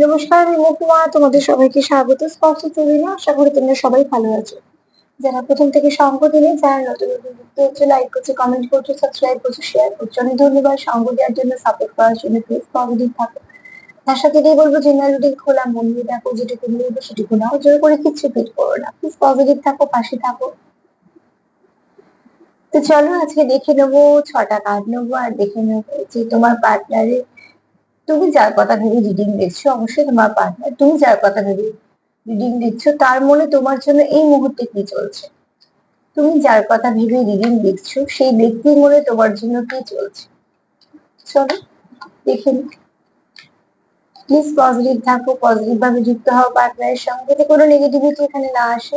নমস্কার, আমি মহুয়া। তোমাদের সবাইকে স্বাগত স্পষ্ট চ্যানেলে। আশা করি তোমরা সবাই ভালো আছো। যারা প্রথম থেকে সঙ্গ দিলে, যারা নতুন নতুন যুক্ত হচ্ছে, লাইক করছো, কমেন্ট করছো, সাবস্ক্রাইব করছো, শেয়ার করছো, অনেক ধন্যবাদ। সঙ্গ দেওয়ার জন্য, সাপোর্ট করার জন্য। প্লিজ পজিটিভ থাকো। তার সাথে এটাই বলবো, জেনারেলি খোলা মন দিয়ে দেখো, যেটুকু বলবো সেটুকু নাও, জোর করে কিচ্ছু ফিট করো না। প্লিজ পজিটিভ থাকো, পাশে থাকো। তো চলো আজকে দেখে নেবো, 6টা কার্ড নেবো আর দেখে নেবো যে তোমার পার্টনারের, তুমি যার কথা ভেবে রিডিং দেখছো, অবশ্যই তোমার পার্টনার, তুমি যার কথা ভেবে রিডিং দিচ্ছ, তার মনে তোমার জন্য এই মুহূর্তে কি চলছে। তুমি যার কথা ভেবে রিডিং দেখছো, সেই ব্যক্তির মনে তোমার জন্য কি চলছে। চলো দেখে নি। প্লিজ পজিটিভ থাকো, পজিটিভ ভাবে যুক্ত হও পার্টনারের সঙ্গে, যাতে কোনো নেগেটিভিটি এখানে না আসে।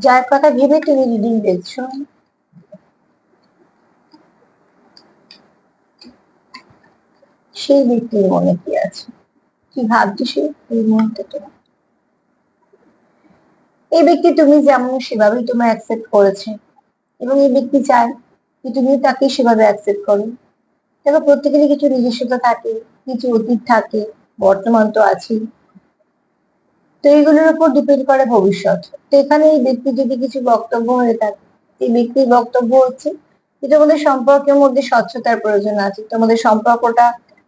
যার কথা ভেবে তুমি রিডিং দেখছো, সেই ব্যক্তির মনে কি আছে, কি ভাবছে সে এই মুহূর্তে তোমার। এই ব্যক্তি তুমি যেমন সেভাবেই তোমায় অ্যাকসেপ্ট করেছে, এবং এই ব্যক্তি চায় যে তুমি তাকে সেভাবে অ্যাকসেপ্ট করো। দেখো, প্রত্যেকেরই কিছু নিজস্বতা থাকে, কিছু অতীত থাকে, বর্তমান তো আছেই। তো এইগুলোর উপর ডিপেন্ড করে ভবিষ্যৎ। তো এখানে এই ব্যক্তি যদি কিছু বক্তব্য হয়ে থাকে, এই ব্যক্তির বক্তব্য হচ্ছে যে তোমাদের সম্পর্কের মধ্যে স্বচ্ছতার প্রয়োজন আছে। তোমাদের সম্পর্কটা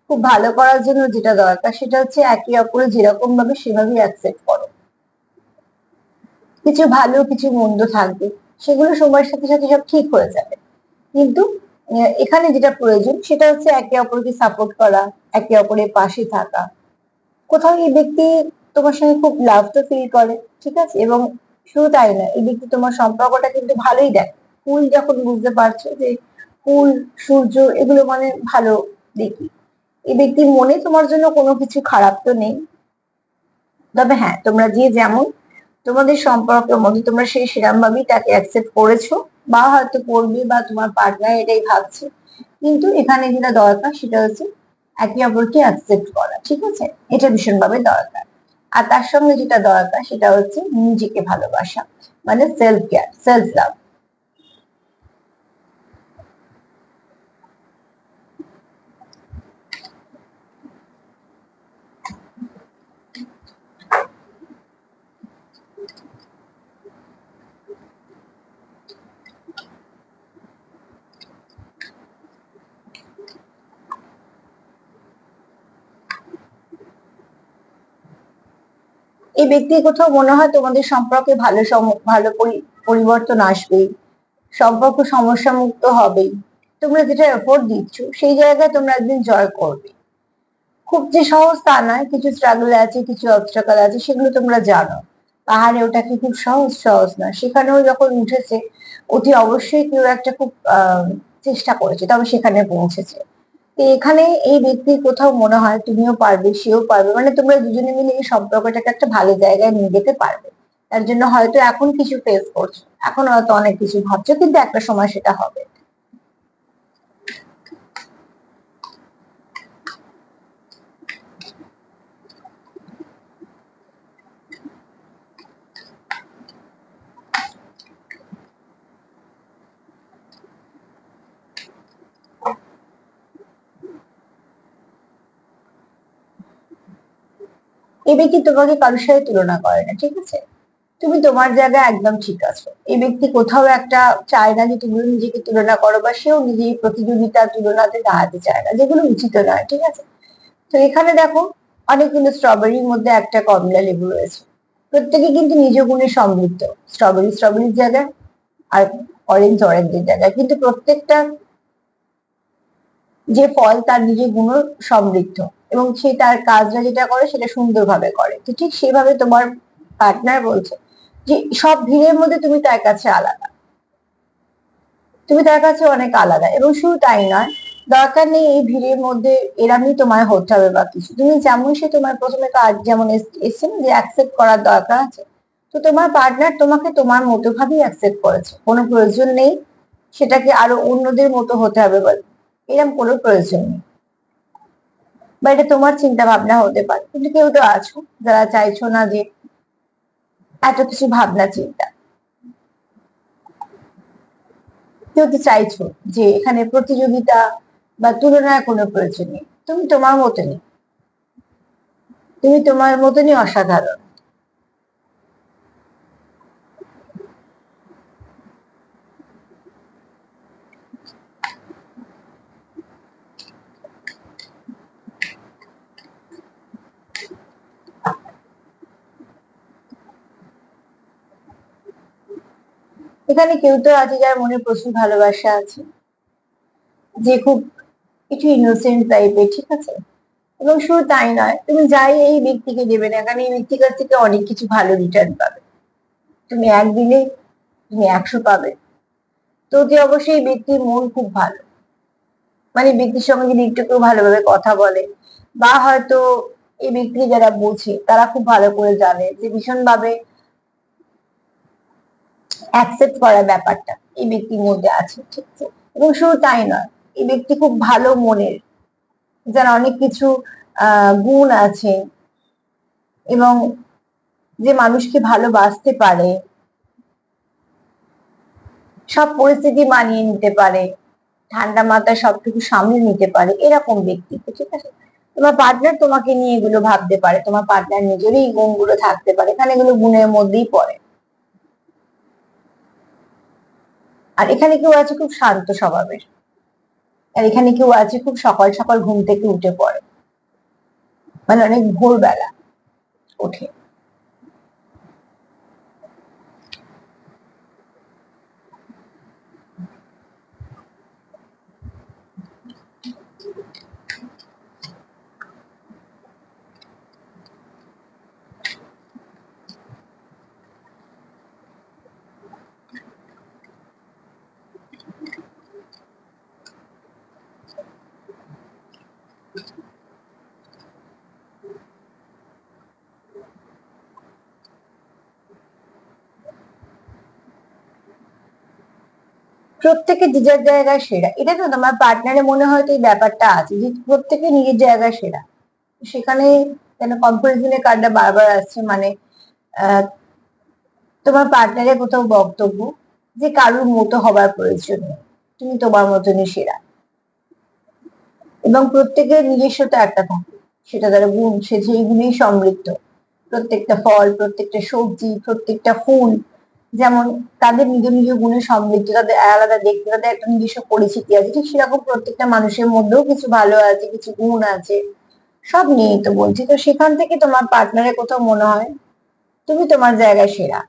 খুব ভালো করার জন্য যেটা দরকার, সেটা হচ্ছে একে অপরে যেরকম ভাবে সেভাবেই অ্যাকসেপ্ট করো। কিছু ভালো কিছু মন্দ থাকবে, সেগুলো সময়ের সাথে সাথে সব ঠিক হয়ে যাবে। কিন্তু এখানে যেটা প্রয়োজন সেটা হচ্ছে একে অপরকে সাপোর্ট করা, একে অপরের পাশে থাকা। কোথাও এই ব্যক্তি তোমার সঙ্গে খুব লাভ তো ফিল করে, ঠিক আছে, এবং শুধু তাই না, এই ব্যক্তি তোমার সম্পর্কটা কিন্তু ভালোই দেখে। ফুল যখন বুঝতে পারছো যে ফুল, সূর্য, এগুলো মানে ভালো দেখি, এই ব্যক্তির মনে তোমার জন্য কোনো কিছু খারাপ তো নেই। তবে হ্যাঁ, তোমরা যে যেমন, তোমাদের সম্পর্কের মধ্যে তোমরা সেই সেরাম ভাবেই তাকে অ্যাকসেপ্ট করেছো, বা হয়তো করবে, বা তোমার পার্টনার এটাই ভাবছে। কিন্তু এখানে যেটা দরকার সেটা হচ্ছে একে অপরকে অ্যাকসেপ্ট করা, ঠিক আছে, এটা ভীষণভাবে দরকার। আর তার সঙ্গে যেটা দরকার সেটা হচ্ছে নিজেকে ভালোবাসা, মানে সেলফ কেয়ার, সেলফ লাভ। এই ব্যক্তির কোথাও মনে হয় তোমাদের সম্পর্কে ভালো পরিবর্তন আসবেই, সম্পর্ক সমস্যা মুক্ত হবেই। তোমরা যেটা এফোর্ট দিচ্ছ, সেই জায়গায় তোমরা একদিন জয় করবে। খুব যে সহজ তা নয়, কিছু স্ট্রাগল আছে, কিছু অবস্ট্রাগল আছে, সেগুলো তোমরা জানো। পাহাড়ে ওটা কি খুব সহজ? সহজ না। সেখানেও যখন উঠেছে, অতি অবশ্যই কেউ একটা খুব চেষ্টা করেছে, তবে সেখানে পৌঁছেছে। তো এখানে এই ব্যক্তির কোথাও মনে হয় তুমিও পারবে, সেও পারবে, মানে তোমরা দুজনে মিলে এই সম্পর্কটাকে একটা ভালো জায়গায় নিয়ে যেতে পারবে। তার জন্য হয়তো এখন কিছু ফেস করছো, এখন হয়তো অনেক কিছু ভাবছো, কিন্তু একটা সময় সেটা হবে। এই ব্যক্তি তোমাকে কারোর সাথে তুলনা করে না, ঠিক আছে। তুমি তোমার জায়গায় একদম ঠিক আছো। এই ব্যক্তি কোথাও একটা চায় না যে তুমি নিজেকে তুলনা করো, বা সেও নিজের প্রতিযোগিতার তুলনাতে দাঁড়াতে চায় না, যেগুলো উচিত নয়, ঠিক আছে। তো এখানে দেখো, অনেকগুলো স্ট্রবেরির মধ্যে একটা কমলা লেবু রয়েছে। প্রত্যেকে কিন্তু নিজ গুণে সমৃদ্ধ। স্ট্রবেরি স্ট্রবেরির জায়গায়, আর অরেঞ্জ অরেঞ্জের জায়গায়, কিন্তু প্রত্যেকটা যে ফল তার নিজের গুণ সমৃদ্ধ, এবং সে তার কাজটা যেটা করে সেটা সুন্দরভাবে করে। তো ঠিক সেভাবে তোমার পার্টনার বলছে যে সব ভিড়ের মধ্যে তুমি তার কাছে আলাদা, তুমি তার কাছে অনেক আলাদা। এবং শুধু তাই নয়, দরকার নেই এই ভিড়ের মধ্যে এরামই তোমায় হতে হবে বা কিছু। তুমি যেমন, সে তোমার প্রথমে তো আজ যেমন এসছে না যে অ্যাকসেপ্ট করার দরকার আছে, তো তোমার পার্টনার তোমাকে তোমার মতো ভাবেই অ্যাকসেপ্ট করেছে, কোনো প্রয়োজন নেই সেটাকে আরো অন্যদের মতো হতে হবে বল, এরকম কোনো প্রয়োজন নেই। বা এটা তোমার চিন্তা ভাবনা হতে পারে, কিন্তু কেউ তো আছো যারা চাইছো না যে এত কিছু ভাবনা চিন্তা। কেউ তো চাইছো যে এখানে প্রতিযোগিতা বা তুলনার কোনো প্রয়োজন নেই, তুমি তোমার মতনই, তুমি তোমার মতনই অসাধারণ। এখানে কেউ তো আছে যার মনে প্রচুর ভালোবাসা আছে, যে খুব একটু ইনোসেন্ট টাইপের, ঠিক আছে। এবং শুধু তাই নয়, তুমি যাই এই ব্যক্তিকে দেবে না কারণ এই ব্যক্তির কাছ থেকে অনেক কিছু ভালো রিটার্ন পাবে। তুমি এক দিলে তুমি 100 পাবে। তো যে অবশ্যই এই ব্যক্তির মন খুব ভালো, মানে ব্যক্তির সঙ্গে যদি একটু কেউ ভালোভাবে কথা বলে, বা হয়তো এই ব্যক্তিকে যারা বোঝে তারা খুব ভালো করে জানে যে ভীষণ ভাবে অ্যাকসেপ্ট করার ব্যাপারটা এই ব্যক্তির মধ্যে আছে, ঠিক আছে। এবং শুধু তাই নয়, এই ব্যক্তি খুব ভালো মনের, যার অনেক কিছু গুণ আছে, এবং যে মানুষকে ভালোবাসতে পারে, সব পরিস্থিতি মানিয়ে নিতে পারে, ঠান্ডা মাথায় সবটুকু সামলে নিতে পারে, এরকম ব্যক্তি, ঠিক আছে। তোমার পার্টনার তোমাকে নিয়ে এগুলো ভাবতে পারে, তোমার পার্টনার নিজেরই এই গুণগুলো থাকতে পারে, এখানে এগুলো গুণের মধ্যেই পড়ে। আর এখানে কেউ আছে খুব শান্ত স্বভাবের, আর এখানে কেউ আছে খুব সকাল সকাল ঘুম থেকে উঠে পড়ে, মানে অনেক ভোরবেলা ওঠে। প্রত্যেকে যে যার জায়গায় সেরা, এটা তো তোমার পার্টনারে মনে হয়তো এই ব্যাপারটা আছে যে প্রত্যেকে নিজের জায়গায় সেরা। সেখানে কেন কম্পারিজনের কার্ডটা বারবার আসছে, মানে আহ, তোমার পার্টনারের কোথাও বক্তব্য যে কারুর মতো হবার প্রয়োজন নেই, তুমি তোমার মতনই সেরা। এবং প্রত্যেকের নিজস্বতা একটা থাকে, সেটা তারা গুণ, সে সেই গুণেই সমৃদ্ধ। প্রত্যেকটা ফল, প্রত্যেকটা সবজি, প্রত্যেকটা ফুল যেমন তাদের নিজ নিজ গুণে সমৃদ্ধ, তাদের আলাদা দেখতে, তাদের একটা নিজস্ব পরিচিতি আছে, ঠিক সেরকম প্রত্যেকটা মানুষের মধ্যেও কিছু ভালো আছে, কিছু গুণ আছে, সব নিয়েই তো বলছি। তো সেখান থেকে তোমার পার্টনারের কোথাও মনে হয় তুমি তোমার জায়গায় সেরা,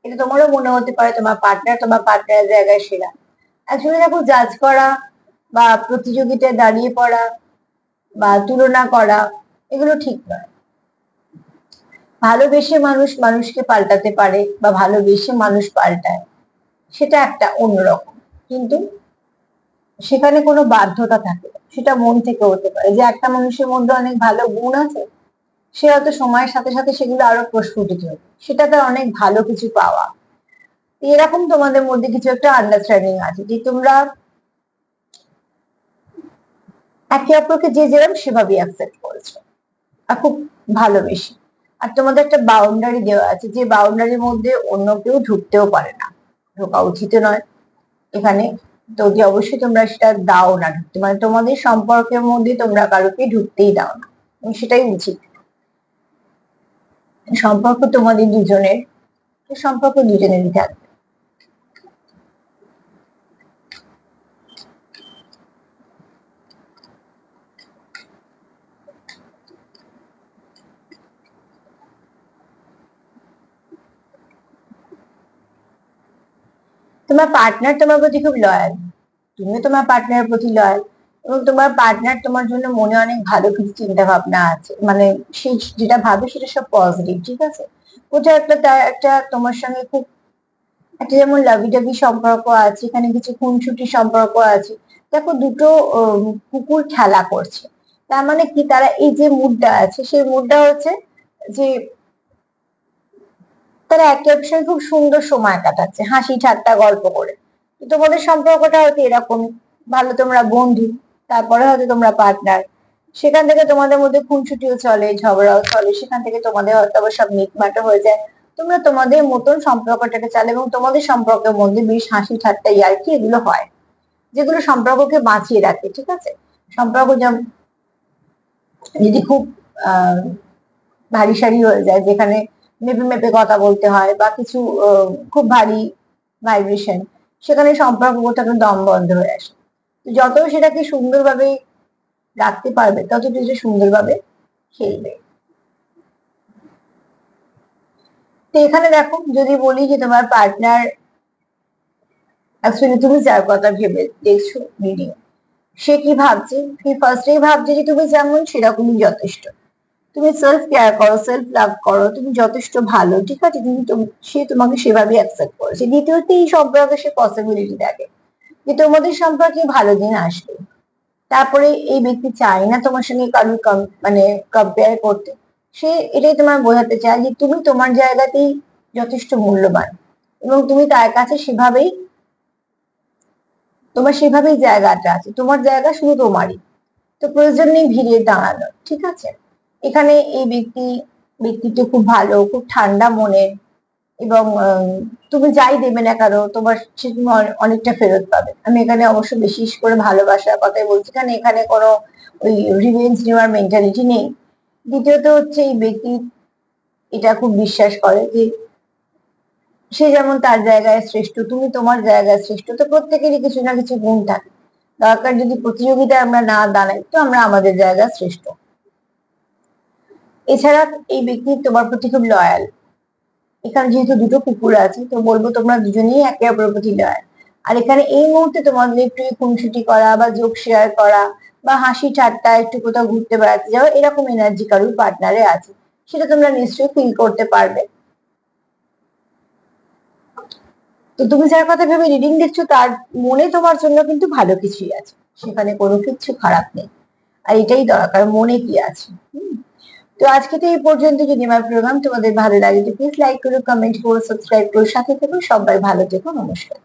এটা তোমারও মনে হতে পারে তোমার পার্টনার তোমার পার্টনারের জায়গায় সেরা। অ্যাকচুয়ালি দেখো, জাজ করা বা প্রতিযোগিতায় দাঁড়িয়ে পড়া বা তুলনা করা, এগুলো ঠিক নয়। ভালোবেসে মানুষ মানুষকে পাল্টাতে পারে বা ভালোবেসে মানুষ পাল্টায়, সেটা একটা অন্যরকম। কিন্তু সেখানে কোনো বাধ্যতা থাকে না, সেটা মন থেকে হতে পারে। যে একটা মানুষের মধ্যে অনেক ভালো গুণ আছে, সে হয়তো সময়ের সাথে সাথে সেগুলো আরো প্রস্ফুটিত হবে, সেটা তার অনেক ভালো কিছু পাওয়া। এরকম তোমাদের মধ্যে কিছু একটা আন্ডারস্ট্যান্ডিং আছে যে তোমরা একে অপরকে যে যেরকম সেভাবেই অ্যাকসেপ্ট করেছো, আর খুব ভালোবেসে। আর তোমাদের একটা বাউন্ডারি দেওয়া আছে, যে বাউন্ডারির মধ্যে অন্য কেউ ঢুকতেও পারে না, ঢোকা উচিত নয় এখানে। তো যে অবশ্যই তোমরা সেটা দাও না ঢুকতে, মানে তোমাদের সম্পর্কের মধ্যে তোমরা কারোকে ঢুকতেই দাও না, এবং সেটাই উচিত। সম্পর্ক তোমাদের দুজনের, সম্পর্ক দুজনেরই থাকবে। তোমার পার্টনার তোমার প্রতি খুব লয়াল, তুমিও তোমার পার্টনারের প্রতি লয়াল, এবং তোমার পার্টনার তোমার জন্য মনে অনেক ভালো কিছু চিন্তা ভাবনা আছে, মানে সে যেটা ভাবে সেটা সব পজিটিভ, ঠিক আছে। কোথাও একটা তার একটা তোমার সঙ্গে খুব একটা যেমন লাভি ডাভি সম্পর্ক আছে, এখানে কিছু খুনসুটি সম্পর্ক আছে। দেখো, দুটো কুকুর খেলা করছে, তার মানে কি, তারা এই যে মুডটা আছে সেই মুডটা হচ্ছে যে তারা একে অপরের সঙ্গে খুব সুন্দর সময় কাটাচ্ছে, হাসি ঠাট্টা গল্প করে। তো তোমাদের সম্পর্কটা হয়তো এরকমই, ভালো তোমরা বন্ধু, তারপরে হয়তো তোমরা পার্টনার, সেখান থেকে তোমাদের মধ্যে খুনসুটিও চলে, ঝগড়াও চলে, সেখান থেকে তোমাদের হয়তো আবার সব মিটমাটো হয়ে যায়। তোমরা তোমাদের মতন সম্পর্কটাকে চালে এবং তোমাদের সম্পর্কের মধ্যে বেশ হাসি ঠাট্টা ইয়ার্কি এগুলো হয়, যেগুলো সম্পর্ককে বাঁচিয়ে রাখে, ঠিক আছে। সম্পর্ক যদি খুব আহ ভারী সারি হয়ে যায়, যেখানে মেপে মেপে কথা বলতে হয় বা কিছু খুব ভারী ভাইব্রেশন, সেখানে সম্পর্ক কোথাও দম বন্ধ হয়ে আসে। তো যত সেটাকে সুন্দরভাবে রাখতে পারবে তত সে সুন্দরভাবে খেলবে। তো এখানে দেখো, যদি বলি যে তোমার পার্টনার অ্যাকচুয়ালি তুমি যার কথা ভেবে দেখছো রিডিং, সে কি ভাবছে, সে ফার্স্টেই ভাবছে যে তুমি যেমন সেরকমই যথেষ্ট, তুমি সেলফ কেয়ার করো, সেলফ লাভ করো, তুমি যথেষ্ট ভালো, ঠিক আছে, কিন্তু সে তোমাকে সেভাবে অ্যাকসেপ্ট করেছে। দ্বিতীয়ত এই সম্পর্কে সে পসিবিলিটি দেখে যে তোমাদের সম্পর্কে ভালো দিন আসবে। তারপরে এই ব্যক্তি চায় না তোমার সঙ্গে কারোর মানে কম্পেয়ার করতে। সে এটাই তোমার বোঝাতে চায় যে তুমি তোমার জায়গাতেই যথেষ্ট মূল্যবান এবং তুমি তার কাছে সেভাবেই, তোমার সেভাবেই জায়গাটা আছে, তোমার জায়গা শুধু তোমারই। তো প্রয়োজন নেই ভিড়ে দাঁড়ানো, ঠিক আছে। এখানে এই ব্যক্তিত্ব খুব ভালো, খুব ঠান্ডা মনের, এবং তুমি যাই দেবে না কেন তোমার সে তুমি অনেকটা ফেরত পাবে। আমি এখানে অবশ্য বিশেষ করে ভালোবাসার কথাই বলছি, কারণ এখানে কোনো ওই রিভেঞ্জ নেওয়ার মেন্টালিটি নেই। দ্বিতীয়ত হচ্ছে এই ব্যক্তি এটা খুব বিশ্বাস করে যে সে যেমন তার জায়গায় শ্রেষ্ঠ, তুমি তোমার জায়গায় শ্রেষ্ঠ। তো প্রত্যেকেরই কিছু না কিছু গুণ থাকে, দরকার যদি প্রতিযোগিতায় আমরা না দাঁড়াই তো আমরা আমাদের জায়গায় শ্রেষ্ঠ। এছাড়া এই ব্যক্তি তোমার প্রতি খুব লয়াল। এখানে যেহেতু দুটো কুকুর আছে তো বলবো তোমরা দুজনেই একে অপরের প্রতি লয়াল। আর এখানে এই মুহূর্তে তোমাদের একটু খুনসুটি করা বা জোক শেয়ার করা বা হাসি ঠাট্টা, একটু কোথাও ঘুরতে বেড়াতে যাওয়া, এরকম এনার্জি কারোর পার্টনারে আছে, সেটা তোমরা নিশ্চয়ই ফিল করতে পারবে। তো তুমি যার কথা ভেবে রিডিং দেখছো তার মনে তোমার জন্য কিন্তু ভালো কিছুই আছে, সেখানে কোনো কিছু খারাপ নেই। আর এটাই দরকার, মনে কি আছে। তো আজকে তো এই পর্যন্ত। যদি আমার প্রোগ্রাম তোমাদের ভালো লাগে তো প্লিজ লাইক করো, কমেন্ট করো, সাবস্ক্রাইব করো, সাথে থেকো। সবাই ভালো থেকো, নমস্কার।